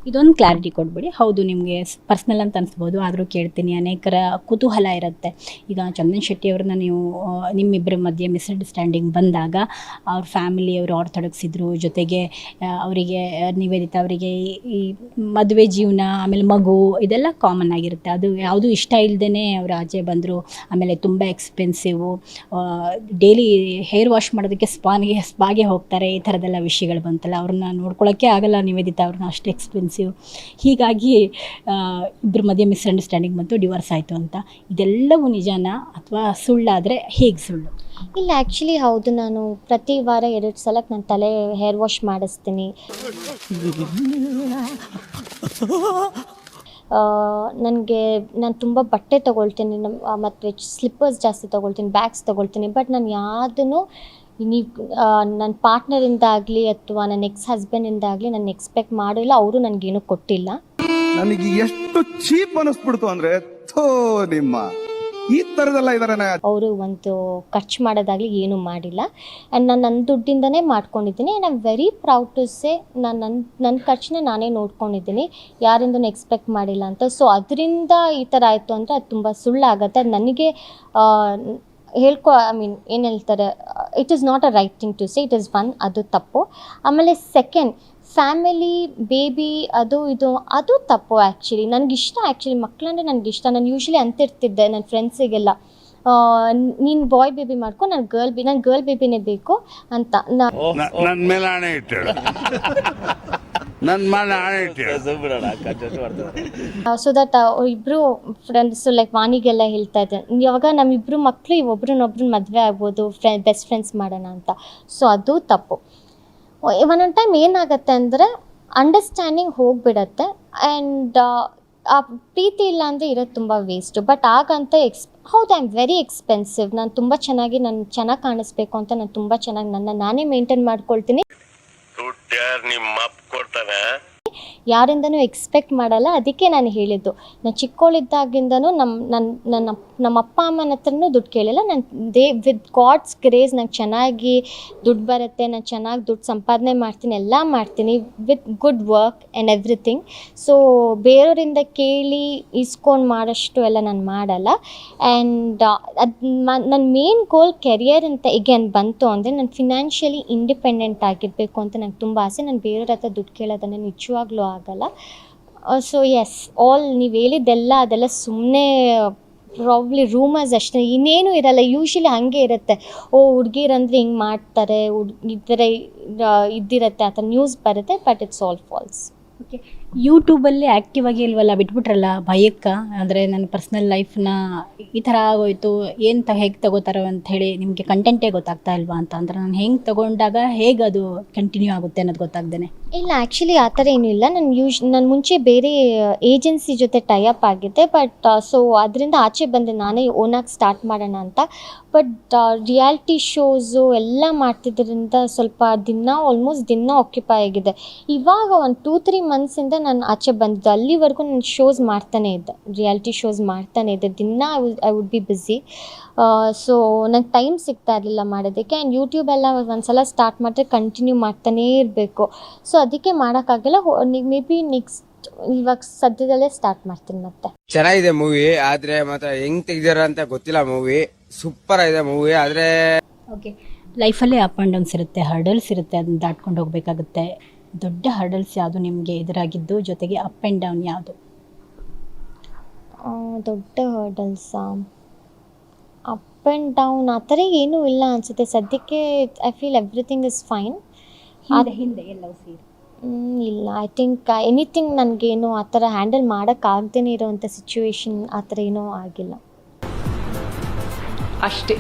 ಇದೊಂದು ಕ್ಲಾರಿಟಿ ಕೊಟ್ಬಿಡಿ. ಹೌದು, ನಿಮಗೆ ಪರ್ಸ್ನಲ್ ಅಂತ ಅನಿಸ್ಬೋದು, ಆದರೂ ಕೇಳ್ತೀನಿ. ಅನೇಕರ ಕುತೂಹಲ ಇರುತ್ತೆ. ಈಗ ಚಂದನ್ ಶೆಟ್ಟಿ ಅವ್ರನ್ನ ನೀವು ನಿಮ್ಮಿಬ್ಬರ ಮಧ್ಯೆ ಮಿಸ್ಅಂಡರ್ಸ್ಟ್ಯಾಂಡಿಂಗ್ ಬಂದಾಗ ಅವ್ರ ಫ್ಯಾಮಿಲಿಯವರು ಆರ್ಥೋಡಾಕ್ಸ್ ಇದ್ದರು, ಜೊತೆಗೆ ಅವರಿಗೆ ನಿವೇದಿತಾ ಅವರಿಗೆ ಈ ಮದುವೆ ಜೀವನ, ಆಮೇಲೆ ಮಗು, ಇದೆಲ್ಲ ಕಾಮನ್ ಆಗಿರುತ್ತೆ. ಅದು ಯಾವುದೂ ಇಷ್ಟ ಇಲ್ಲದೇ ಅವ್ರು ಆಚೆ ಬಂದರು. ಆಮೇಲೆ ತುಂಬ ಎಕ್ಸ್ಪೆನ್ಸಿವು, ಡೈಲಿ ಹೇರ್ ವಾಶ್ ಮಾಡೋದಕ್ಕೆ ಸ್ಪಾಗೆ ಹೋಗ್ತಾರೆ. ಈ ಥರದ್ದೆಲ್ಲ ವಿಷಯಗಳು ಬಂತಲ್ಲ, ಅವ್ರನ್ನ ನೋಡ್ಕೊಳ್ಳೋಕ್ಕೆ ಆಗಲ್ಲ ನಿವೇದಿತಾ ಅವ್ರನ್ನ, ಅಷ್ಟು ಎಕ್ಸ್ಪೆನ್ಸಿವ್. ಹೀಗಾಗಿ ಇಬ್ಬರ ಮಧ್ಯೆ ಮಿಸ್ಅಂಡರ್ಸ್ಟ್ಯಾಂಡಿಂಗ್ ಬಂತು, ಡಿವೋರ್ಸ್ ಆಯಿತು ಅಂತ. ಇದೆಲ್ಲವೂ ನಿಜಾನ ಅಥವಾ ಸುಳ್ಳಾದರೆ ಹೇಗೆ ಸುಳ್ಳು? ಇಲ್ಲ, ಆ್ಯಕ್ಚುಲಿ ಹೌದು. ನಾನು ಪ್ರತಿ ವಾರ 2 ಸಲಕ್ಕೆ ನನ್ನ ತಲೆ ಹೇರ್ ವಾಶ್ ಮಾಡಿಸ್ತೀನಿ. ನಾನು ತುಂಬ ಬಟ್ಟೆ ತೊಗೊಳ್ತೀನಿ, ಮತ್ತು ಸ್ಲಿಪ್ಪರ್ಸ್ ಜಾಸ್ತಿ ತೊಗೊಳ್ತೀನಿ, ಬ್ಯಾಗ್ಸ್ ತೊಗೊಳ್ತೀನಿ. ಬಟ್ ನಾನು ಯಾವುದನ್ನು ನನ್ನ ಪಾರ್ಟ್ನರಿಂದಾಗಲಿ ಅಥವಾ ನನ್ನ ಎಕ್ಸ್ ಹಸ್ಬೆಂಡಿಂದಾಗಲಿ ನಾನು ಎಕ್ಸ್ಪೆಕ್ಟ್ ಮಾಡಿಲ್ಲ. ಅವರು ನನಗೇನು ಕೊಟ್ಟಿಲ್ಲ. ನನಗೆ ಎಷ್ಟು ಚೀಪ್ ಅನಿಸ್ಬಿಡ್ತು ಅಂದರೆ, ನಿಮ್ಮ ಈ ಥರದೆಲ್ಲ ಇದಾರೆ. ಅವರು ಒಂದು ಖರ್ಚು ಮಾಡೋದಾಗಲಿ ಏನೂ ಮಾಡಿಲ್ಲ. ಆ್ಯಂಡ್ ನಾನು ನನ್ನ ದುಡ್ಡಿಂದನೇ ಮಾಡ್ಕೊಂಡಿದ್ದೀನಿ. And I am very proud to say ನನ್ನ ಖರ್ಚನ್ನ ನಾನೇ ನೋಡ್ಕೊಂಡಿದ್ದೀನಿ, ಯಾರಿಂದನೂ ಎಕ್ಸ್ಪೆಕ್ಟ್ ಮಾಡಿಲ್ಲ ಅಂತ. ಸೊ ಅದರಿಂದ ಈ ಥರ ಆಯಿತು ಅಂದರೆ ಅದು ತುಂಬ ಸುಳ್ಳಾಗತ್ತೆ. ಅದು ನನಗೆ ಏನು ಹೇಳ್ತಾರೆ, it is not a right thing to say. It is one, ಅದು ತಪ್ಪು. ಆಮೇಲೆ ಸೆಕೆಂಡ್, ಫ್ಯಾಮಿಲಿ, ಬೇಬಿ, ಅದು ಇದು ಅದು ತಪ್ಪು. ಆ್ಯಕ್ಚುಲಿ ನನಗಿಷ್ಟ, ಆ್ಯಕ್ಚುಲಿ ಮಕ್ಕಳಂದರೆ ನನಗಿಷ್ಟ. ನಾನು ಯೂಶ್ವಲಿ ಅಂತಿರ್ತಿದ್ದೆ ನನ್ನ ಫ್ರೆಂಡ್ಸಿಗೆಲ್ಲ, ನೀನು ಬಾಯ್ ಬೇಬಿ ಮಾಡ್ಕೊ, ನಾನು ಗರ್ಲ್ ಬೇಬಿನೇ ಬೇಕು ಅಂತ. ನನ್ನ ಮೇಲೆ ಆಣೆ ಇಟ್ಟು ಸೊ ದಟ್ ಇಬ್ಬರು ಫ್ರೆಂಡ್ಸು ಲೈಕ್ ವಾಣಿಗೆಲ್ಲ ಹೇಳ್ತಾ ಇದ್ದೆ, ಇವಾಗ ನಮ್ಮಿಬ್ಬರು ಮಕ್ಕಳು ಒಬ್ರನ್ನೊಬ್ರನ್ನ ಮದುವೆ ಆಗ್ಬೋದು, ಬೆಸ್ಟ್ ಫ್ರೆಂಡ್ಸ್ ಮಾಡೋಣ ಅಂತ. ಸೊ ಅದು ತಪ್ಪು. ಒಂದೊಂದು ಟೈಮ್ ಏನಾಗುತ್ತೆ ಅಂದರೆ ಅಂಡರ್ಸ್ಟ್ಯಾಂಡಿಂಗ್ ಹೋಗಿಬಿಡತ್ತೆ. ಆ್ಯಂಡ್ ಆ ಪ್ರೀತಿ ಇಲ್ಲ ಅಂದರೆ ಇರೋದು ತುಂಬ ವೇಸ್ಟು. ಬಟ್ ಆಗಂತ ಹೌದು, ಐ ಆಮ್ ವೆರಿ ಎಕ್ಸ್ಪೆನ್ಸಿವ್. ನಾನು ತುಂಬ ಚೆನ್ನಾಗಿ ಕಾಣಿಸ್ಬೇಕು ಅಂತ ನಾನು ತುಂಬ ಚೆನ್ನಾಗಿ ನಾನೇ ಮೇಂಟೈನ್ ಮಾಡ್ಕೊಳ್ತೀನಿ. ಯಾರಿಂದನೂ ಎಕ್ಸ್ಪೆಕ್ಟ್ ಮಾಡಲ್ಲ. ಅದಕ್ಕೆ ನಾನು ಹೇಳಿದ್ದು, ನಾನು ಚಿಕ್ಕವಳಿದ್ದಾಗಿಂದನೂ ನಮ್ಮ ಅಪ್ಪ ಅಮ್ಮನ ಹತ್ರನೂ ದುಡ್ಡು ಕೇಳಿಲ್ಲ. ನಾನು ವಿತ್ ಗಾಡ್ಸ್ ಗ್ರೇಸ್ ನಂಗೆ ಚೆನ್ನಾಗಿ ದುಡ್ಡು ಬರುತ್ತೆ, ನಾನು ಚೆನ್ನಾಗಿ ದುಡ್ಡು ಸಂಪಾದನೆ ಮಾಡ್ತೀನಿ, ಎಲ್ಲ ಮಾಡ್ತೀನಿ with good work and everything. So ಬೇರೆಯವರಿಂದ ಕೇಳಿ ಇಸ್ಕೊಂಡು ಮಾಡೋಷ್ಟು ಎಲ್ಲ ನಾನು ಮಾಡಲ್ಲ. ಆ್ಯಂಡ್ ಅದು ನನ್ನ ಮೇನ್ ಗೋಲ್ ಕೆರಿಯರ್ ಅಂತ ಈಗೇನು ಬಂತು ಅಂದರೆ, ನಾನು ಫಿನಾನ್ಷಿಯಲಿ ಇಂಡಿಪೆಂಡೆಂಟ್ ಆಗಿರಬೇಕು ಅಂತ ನಂಗೆ ತುಂಬ ಆಸೆ. ನಾನು ಬೇರೆಯವ್ರ ಹತ್ರ ದುಡ್ಡು ಕೇಳೋದನ್ನು ನಿಜವಾಗ್ಲೂ ಆಗಲ್ಲ. ಸೊ ಎಸ್, ನೀವು ಹೇಳಿದ್ದೆಲ್ಲ ಅದೆಲ್ಲ ಸುಮ್ಮನೆ ಪ್ರಾಬ್ಲಿ ರೂಮರ್ಸ್ ಅಷ್ಟೇ, ಇನ್ನೇನು ಇರಲ್ಲ. ಯೂಶ್ವಲಿ ಹಾಗೆ ಇರುತ್ತೆ, ಹುಡುಗಿರಂದ್ರೆ ಹಿಂಗೆ ಮಾಡ್ತಾರೆ, ಈ ಥರ ಇದ್ದಿರುತ್ತೆ, ಆ ಥರ ನ್ಯೂಸ್ ಬರುತ್ತೆ. But it's all false. Okay, ಯೂಟ್ಯೂಬಲ್ಲಿ ಆ್ಯಕ್ಟಿವ್ ಆಗಿ ಇಲ್ವಲ್ಲ, ಬಿಟ್ಬಿಟ್ರಲ್ಲ ಭಯಕ್ಕೆ? ಅಂದರೆ ನನ್ನ ಪರ್ಸ್ನಲ್ ಲೈಫ್ನ ಈ ಥರ ಆಗೋಯ್ತು, ಹೇಗೆ ತಗೋತಾರೋ ಅಂಥೇಳಿ ನಿಮಗೆ ಕಂಟೆಂಟೇ ಗೊತ್ತಾಗ್ತಾ ಇಲ್ವಾ ಅಂತ. ಅಂದರೆ ನಾನು ಹೆಂಗೆ ತೊಗೊಂಡಾಗ ಹೇಗೆ ಅದು ಕಂಟಿನ್ಯೂ ಆಗುತ್ತೆ ಅನ್ನೋದು ಗೊತ್ತಾಗ್ದೇ. ಇಲ್ಲ, ಆ್ಯಕ್ಚುಲಿ ಆ ಥರ ಏನೂ ಇಲ್ಲ. ನಾನು ಮುಂಚೆ ಬೇರೆ ಏಜೆನ್ಸಿ ಜೊತೆ ಟೈಅಪ್ ಆಗಿದ್ದೆ. ಬಟ್ ಸೊ ಅದರಿಂದ ಆಚೆ ಬಂದೆ, ನಾನೇ ಓನಾಗಿ ಸ್ಟಾರ್ಟ್ ಮಾಡೋಣ ಅಂತ. ಬಟ್ ರಿಯಾಲಿಟಿ ಶೋಸು ಎಲ್ಲ ಮಾಡ್ತಿದ್ದರಿಂದ ಸ್ವಲ್ಪ ಆಲ್ಮೋಸ್ಟ್ ದಿನ ಆಕ್ಯುಪೈ ಆಗಿದೆ. ಇವಾಗ ಒಂದು 2-3 ಮಂತ್ಸಿಂದ ನಾನು ಆಚೆ ಬಂದಿದ್ದೆ. ಅಲ್ಲಿವರೆಗೂ ನಾನು ಶೋಸ್ ಮಾಡ್ತಾನೇ ಇದ್ದೆ, ರಿಯಾಲಿಟಿ ಶೋಸ್ ಮಾಡ್ತಾನೇ ಇದ್ದೆ. ದಿನ I would be busy. So ನಂಗೆ ಟೈಮ್ ಸಿಗ್ತಾ ಇರಲಿಲ್ಲ ಮಾಡೋದಕ್ಕೆ. ಆ್ಯಂಡ್ ಯೂಟ್ಯೂಬೆಲ್ಲ ಒಂದ್ಸಲ ಸ್ಟಾರ್ಟ್ ಮಾಡಿದ್ರೆ ಕಂಟಿನ್ಯೂ ಮಾಡ್ತಾನೇ ಇರಬೇಕು. ಸೊ ಅದಕ್ಕೆ ಮಾಡೋಕ್ಕಾಗಿಲ್ಲ. ಮೇ ಬಿ ನೆಕ್ಸ್ಟ್ ಇವಾಗ ಸದ್ಯದಲ್ಲೇ ಸ್ಟಾರ್ಟ್ ಮಾಡ್ತೀನಿ ಮತ್ತೆ. ಚೆನ್ನಾಗಿದೆ ಮೂವಿ, ಆದ್ರೆ ಮಾತ್ರ ಹೆಂಗ್ ತೆಗ್ದಾರ ಅಂತ ಗೊತ್ತಿಲ್ಲ. ಮೂವಿ ಸೂಪರ್ ಆಗಿದೆ ಮೂವಿ. ಆದ್ರೆ ಓಕೆ, ಲೈಫಲ್ಲೇ ಅಪ್ ಆ್ಯಂಡ್ ಡೌನ್ಸ್ ಇರುತ್ತೆ, ಹರ್ಡಲ್ಸ್ ಇರುತ್ತೆ, ಅದನ್ನ ದಾಟ್ಕೊಂಡು ಹೋಗಬೇಕಾಗುತ್ತೆ. ದೊಡ್ಡ ಹರ್ಡಲ್ಸ್ ಯಾವುದು ನಿಮಗೆ ಎದುರಾಗಿದ್ದು, ಜೊತೆಗೆ ಅಪ್ ಆ್ಯಂಡ್ ಡೌನ್ ಯಾವುದು? ದೊಡ್ಡ ಹರ್ಡಲ್ಸಾ? ಅಪ್ ಆ್ಯಂಡ್ ಡೌನ್ ಆ ಥರ ಏನೂ ಇಲ್ಲ ಅನಿಸುತ್ತೆ ಸದ್ಯಕ್ಕೆ. I feel everything is fine. ಹಿಂದೆ ಎಲ್ಲವೂ ಸೇರಿ ಇಲ್ಲ, ಐ ಥಿಂಕ್ ಎನಿಥಿಂಗ್ ನನಗೇನು ಆ ಥರ ಹ್ಯಾಂಡಲ್ ಮಾಡೋಕ್ಕಾಗ್ದೇ ಇರೋವಂಥ ಸಿಚುವೇಶನ್ ಆ ಥರ ಏನೂ ಆಗಿಲ್ಲ ಅಷ್ಟೇ.